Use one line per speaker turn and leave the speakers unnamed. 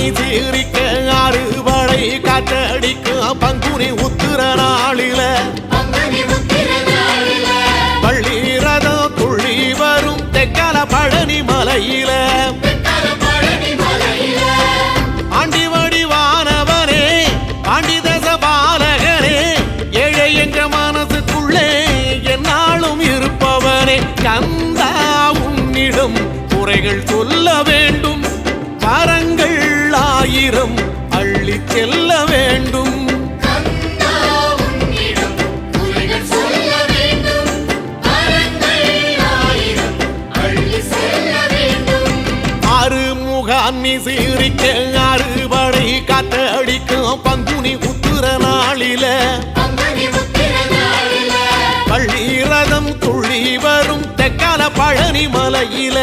நீ சீரிக்க அறுவடை காத்தடிக்கும் பங்குனி உத்திர நாளில பள்ளி ரதம் துள்ளி வரும் தெற்கால பழனி மலையில ஆண்டி வடிவானவனே ஆண்டி தச பாலகனே ஏழை என்ற மனசுக்குள்ளே என்னாலும் இருப்பவனே கந்தா உன்னிடம் குறைகள் சொல்ல வேண்டும் கரங்கள் 1000 அள்ளி செல்ல வேண்டும் அறுமுகான்னி சீரிக்க அறுபடை காத்தடிக்கும் பங்குனி உத்திர நாளில பள்ளி ரதம் துள்ளி வரும் தெற்கால பழனி மலையில